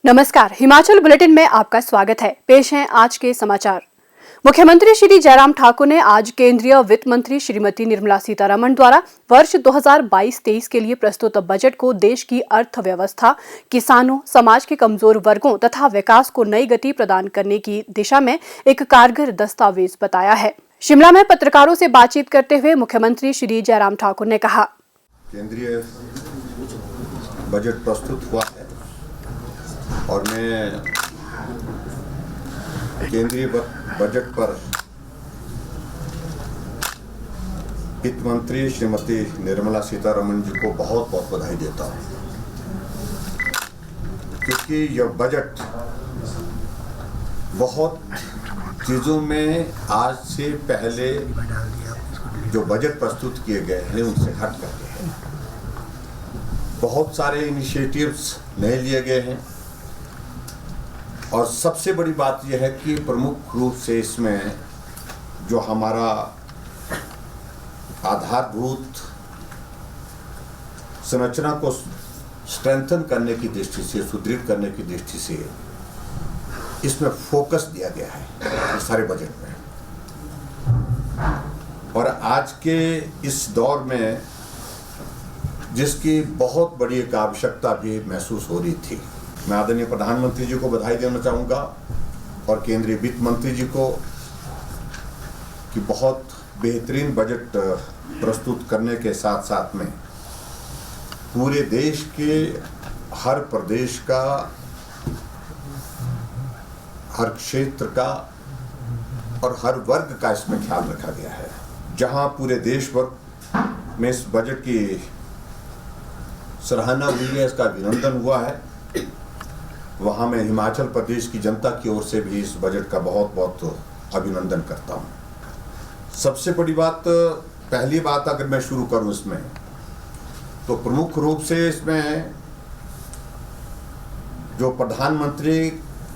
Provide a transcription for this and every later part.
नमस्कार, हिमाचल बुलेटिन में आपका स्वागत है। पेश हैं आज के समाचार। मुख्यमंत्री श्री जयराम ठाकुर ने आज केंद्रीय वित्त मंत्री श्रीमती निर्मला सीतारमण द्वारा वर्ष 2022-23 के लिए प्रस्तुत बजट को देश की अर्थव्यवस्था, किसानों, समाज के कमजोर वर्गों तथा विकास को नई गति प्रदान करने की दिशा में एक कारगर दस्तावेज बताया है। शिमला में पत्रकारों से बातचीत करते हुए मुख्यमंत्री श्री जयराम ठाकुर ने कहा, केंद्रीय बजट प्रस्तुत हुआ है और मैं केंद्रीय बजट पर वित्त मंत्री श्रीमती निर्मला सीतारमण जी को बहुत बहुत बधाई देता हूँ, क्योंकि यह बजट बहुत चीज़ों में आज से पहले जो बजट प्रस्तुत किए गए हैं उनसे हट करके है। बहुत सारे इनिशिएटिव्स नए लिए गए हैं और सबसे बड़ी बात यह है कि प्रमुख रूप से इसमें जो हमारा आधारभूत संरचना को स्ट्रेंथन करने की दृष्टि से, सुदृढ़ करने की दृष्टि से इसमें फोकस दिया गया है सारे बजट में। और आज के इस दौर में जिसकी बहुत बड़ी एक आवश्यकता भी महसूस हो रही थी, मैं आदरणीय प्रधानमंत्री जी को बधाई देना चाहूँगा और केंद्रीय वित्त मंत्री जी को कि बहुत बेहतरीन बजट प्रस्तुत करने के साथ साथ में पूरे देश के हर प्रदेश का, हर क्षेत्र का और हर वर्ग का इसमें ख्याल रखा गया है। जहां पूरे देश भर में इस बजट की सराहना हुई है, इसका अभिनंदन हुआ है, वहाँ मैं हिमाचल प्रदेश की जनता की ओर से भी इस बजट का बहुत बहुत अभिनंदन करता हूँ। सबसे बड़ी बात, पहली बात अगर मैं शुरू करूँ इसमें, तो प्रमुख रूप से इसमें जो प्रधानमंत्री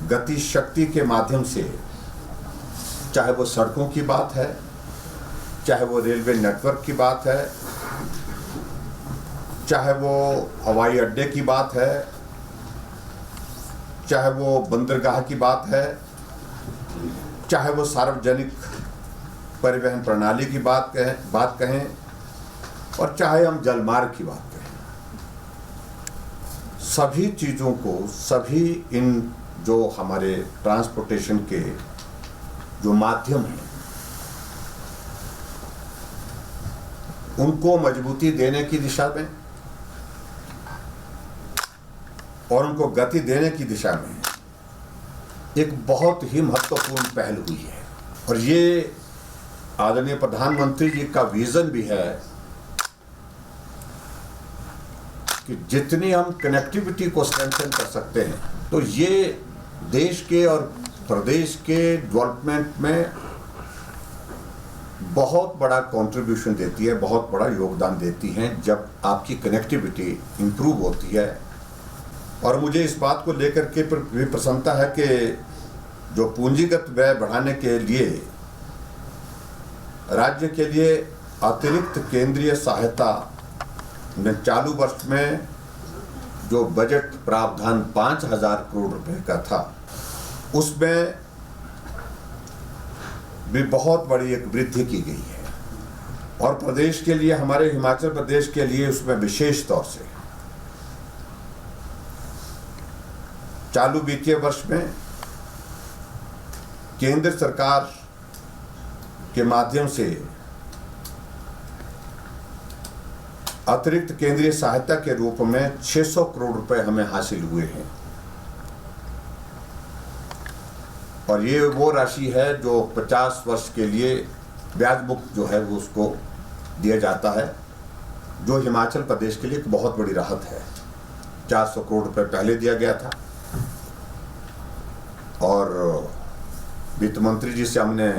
गति शक्ति के माध्यम से, चाहे वो सड़कों की बात है, चाहे वो रेलवे नेटवर्क की बात है, चाहे वो हवाई अड्डे की बात है, चाहे वो बंदरगाह की बात है, चाहे वो सार्वजनिक परिवहन प्रणाली की बात कहें और चाहे हम जलमार्ग की बात कहें, सभी चीज़ों को, सभी इन जो हमारे ट्रांसपोर्टेशन के जो माध्यम हैं उनको मजबूती देने की दिशा में और उनको गति देने की दिशा में एक बहुत ही महत्वपूर्ण पहल हुई है। और ये आदरणीय प्रधानमंत्री जी का विजन भी है कि जितनी हम कनेक्टिविटी को स्ट्रेंथन कर सकते हैं तो ये देश के और प्रदेश के डेवलपमेंट में बहुत बड़ा कंट्रीब्यूशन देती है, बहुत बड़ा योगदान देती हैं जब आपकी कनेक्टिविटी इंप्रूव होती है। और मुझे इस बात को लेकर के भी प्रसन्नता है कि जो पूंजीगत व्यय बढ़ाने के लिए राज्य के लिए अतिरिक्त केंद्रीय सहायता में चालू वर्ष में जो बजट प्रावधान 5,000 करोड़ रुपए का था, उसमें भी बहुत बड़ी एक वृद्धि की गई है। और प्रदेश के लिए, हमारे हिमाचल प्रदेश के लिए उसमें विशेष तौर से चालू वित्तीय वर्ष में केंद्र सरकार के माध्यम से अतिरिक्त केंद्रीय सहायता के रूप में 600 करोड़ रुपए हमें हासिल हुए हैं। और ये वो राशि है जो 50 वर्ष के लिए ब्याज मुक्त जो है वो उसको दिया जाता है, जो हिमाचल प्रदेश के लिए एक बहुत बड़ी राहत है। 400 करोड़ रुपए पहले दिया गया था और वित्त मंत्री जी से हमने,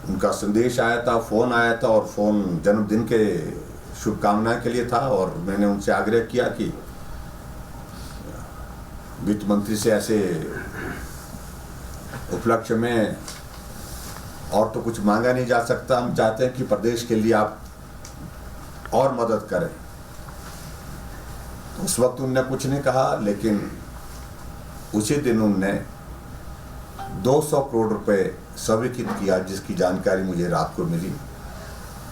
उनका संदेश आया था, फ़ोन आया था और फ़ोन जन्मदिन के शुभकामनाएं के लिए था और मैंने उनसे आग्रह किया कि वित्त मंत्री से ऐसे उपलक्ष्य में और तो कुछ मांगा नहीं जा सकता, हम चाहते हैं कि प्रदेश के लिए आप और मदद करें। उस वक्त उनने कुछ नहीं कहा, लेकिन उसी दिन उनने 200 करोड़ रुपए स्वीकृत किया, जिसकी जानकारी मुझे रात को मिली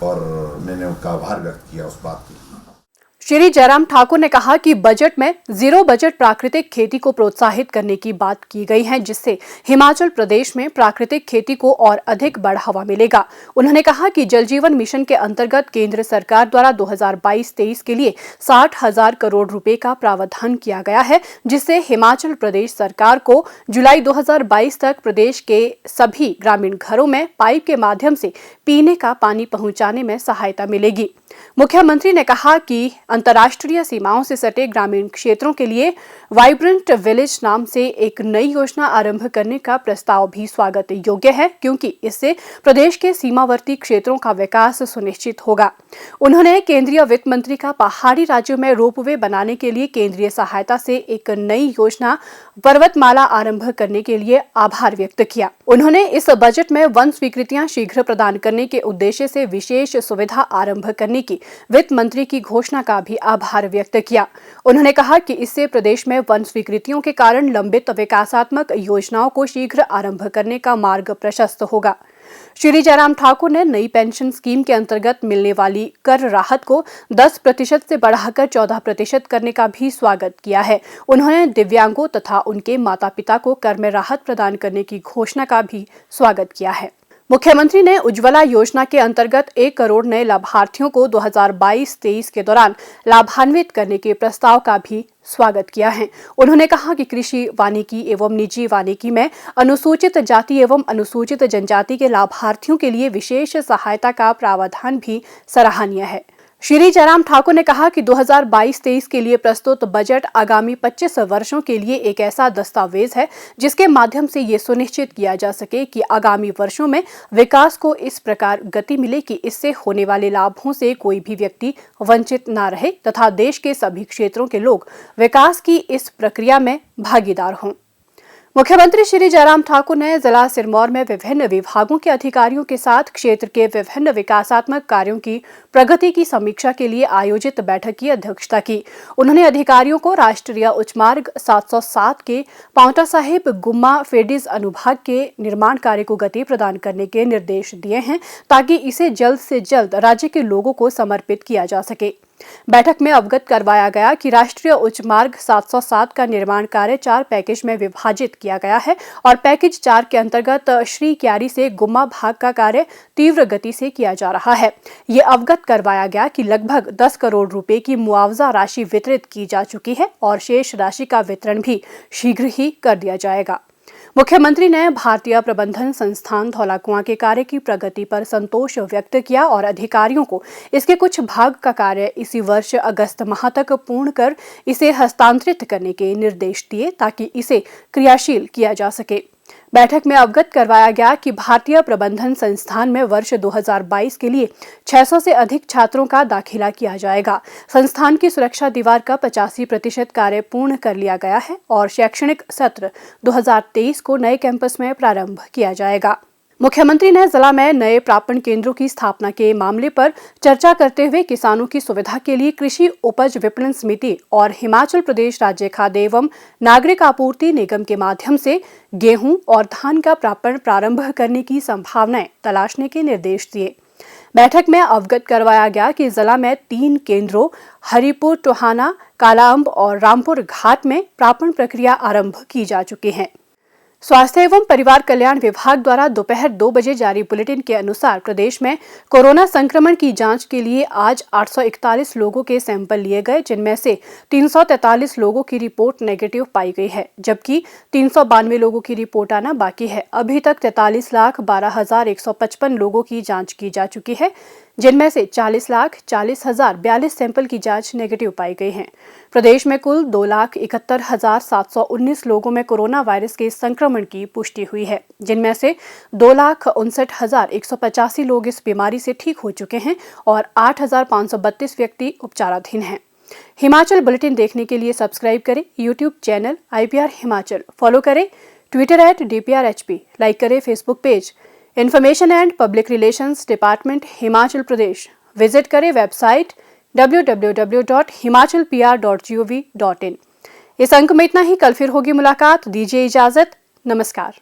और मैंने उनका आभार व्यक्त किया उस बात के लिए। श्री जयराम ठाकुर ने कहा कि बजट में जीरो बजट प्राकृतिक खेती को प्रोत्साहित करने की बात की गई है, जिससे हिमाचल प्रदेश में प्राकृतिक खेती को और अधिक बढ़ावा मिलेगा। उन्होंने कहा कि जल जीवन मिशन के अंतर्गत केंद्र सरकार द्वारा 2022-23 के लिए 60,000 करोड़ रुपए का प्रावधान किया गया है, जिससे हिमाचल प्रदेश सरकार को जुलाई 2022 तक प्रदेश के सभी ग्रामीण घरों में पाइप के माध्यम से पीने का पानी पहुंचाने में सहायता मिलेगी। मुख्यमंत्री ने कहा कि अंतर्राष्ट्रीय सीमाओं से सटे ग्रामीण क्षेत्रों के लिए वाइब्रेंट विलेज नाम से एक नई योजना आरंभ करने का प्रस्ताव भी स्वागत योग्य है, क्योंकि इससे प्रदेश के सीमावर्ती क्षेत्रों का विकास सुनिश्चित होगा। उन्होंने केंद्रीय वित्त मंत्री का पहाड़ी राज्यों में रोपवे बनाने के लिए केंद्रीय सहायता से एक नई योजना पर्वतमाला आरंभ करने के लिए आभार व्यक्त किया। उन्होंने इस बजट में वन स्वीकृतियां शीघ्र प्रदान करने के उद्देश्य से विशेष सुविधा आरंभ करने की वित्त मंत्री की घोषणा का भी आभार व्यक्त किया। उन्होंने कहा कि इससे प्रदेश में वन स्वीकृतियों के कारण लंबित विकासात्मक योजनाओं को शीघ्र आरंभ करने का मार्ग प्रशस्त होगा। श्री जयराम ठाकुर ने नई पेंशन स्कीम के अंतर्गत मिलने वाली कर राहत को 10% से बढ़ाकर 14% करने का भी स्वागत किया है। उन्होंने दिव्यांगों तथा उनके माता पिता को कर में राहत प्रदान करने की घोषणा का भी स्वागत किया है। मुख्यमंत्री ने उज्ज्वला योजना के अंतर्गत 1 करोड़ नए लाभार्थियों को 2022-23 के दौरान लाभान्वित करने के प्रस्ताव का भी स्वागत किया है। उन्होंने कहा कि कृषि वानिकी एवं निजी वानिकी में अनुसूचित जाति एवं अनुसूचित जनजाति के लाभार्थियों के लिए विशेष सहायता का प्रावधान भी सराहनीय है। श्री जयराम ठाकुर ने कहा कि 2022-23 के लिए प्रस्तुत बजट आगामी 25 वर्षों के लिए एक ऐसा दस्तावेज है जिसके माध्यम से ये सुनिश्चित किया जा सके कि आगामी वर्षों में विकास को इस प्रकार गति मिले कि इससे होने वाले लाभों से कोई भी व्यक्ति वंचित न रहे तथा देश के सभी क्षेत्रों के लोग विकास की इस प्रक्रिया में भागीदार हों। मुख्यमंत्री श्री जयराम ठाकुर ने जिला सिरमौर में विभिन्न विभागों के अधिकारियों के साथ क्षेत्र के विभिन्न विकासात्मक कार्यों की प्रगति की समीक्षा के लिए आयोजित बैठक की अध्यक्षता की। उन्होंने अधिकारियों को राष्ट्रीय उच्च मार्ग 707 के पांवटा साहिब गुम्मा फेडिज अनुभाग के निर्माण कार्य को गति प्रदान करने के निर्देश दिए हैं, ताकि इसे जल्द से जल्द राज्य के लोगों को समर्पित किया जा सके। बैठक में अवगत करवाया गया कि राष्ट्रीय उच्च मार्ग 707 का निर्माण कार्य 4 पैकेज में विभाजित किया गया है और पैकेज 4 के अंतर्गत श्री क्यारी से गुम्मा भाग का कार्य तीव्र गति से किया जा रहा है। ये अवगत करवाया गया कि लगभग 10 करोड़ रुपए की मुआवजा राशि वितरित की जा चुकी है और शेष राशि का वितरण भी शीघ्र ही कर दिया जाएगा। मुख्यमंत्री ने भारतीय प्रबंधन संस्थान धौलाकुआं के कार्य की प्रगति पर संतोष व्यक्त किया और अधिकारियों को इसके कुछ भाग का कार्य इसी वर्ष अगस्त माह तक पूर्ण कर इसे हस्तांतरित करने के निर्देश दिए, ताकि इसे क्रियाशील किया जा सके। बैठक में अवगत करवाया गया कि भारतीय प्रबंधन संस्थान में वर्ष 2022 के लिए 600 से अधिक छात्रों का दाखिला किया जाएगा। संस्थान की सुरक्षा दीवार का 85% कार्य पूर्ण कर लिया गया है और शैक्षणिक सत्र 2023 को नए कैंपस में प्रारंभ किया जाएगा। मुख्यमंत्री ने जिला में नए प्रापण केंद्रों की स्थापना के मामले पर चर्चा करते हुए किसानों की सुविधा के लिए कृषि उपज विपणन समिति और हिमाचल प्रदेश राज्य खाद्य एवं नागरिक आपूर्ति निगम के माध्यम से गेहूं और धान का प्रापण प्रारंभ करने की संभावनाएं तलाशने के निर्देश दिए। बैठक में अवगत करवाया गया कि जिला में 3 केंद्रों हरिपुर, टोहाना, कालाअंब और रामपुर घाट में प्रापण प्रक्रिया आरंभ की जा चुकी है। स्वास्थ्य एवं परिवार कल्याण विभाग द्वारा दोपहर 2 बजे जारी बुलेटिन के अनुसार प्रदेश में कोरोना संक्रमण की जांच के लिए आज 841 लोगों के सैंपल लिए गए, जिनमें से 343 लोगों की रिपोर्ट नेगेटिव पाई गई है, जबकि 392 लोगों की रिपोर्ट आना बाकी है। अभी तक 43,12,155 लोगों की जांच की जा चुकी है, जिनमें से 40,40,042 सैंपल की जांच नेगेटिव पाई गई है। प्रदेश में कुल 2,71,719 लोगों में कोरोना वायरस के संक्रमण की पुष्टि हुई है, जिनमें से 2,59,185 लोग इस बीमारी से ठीक हो चुके हैं और 8,532 व्यक्ति उपचाराधीन हैं। हिमाचल बुलेटिन देखने के लिए सब्सक्राइब करें YouTube channel IPR Himachal, follow करें ट्विटर @DPRHP, लाइक करें Facebook page information and public relations department Himachal Pradesh, visit करें वेबसाइट www.himachalpr.gov.in। इस अंक में इतना ही। कल फिर होगी मुलाकात। दीजिए इजाजत। नमस्कार।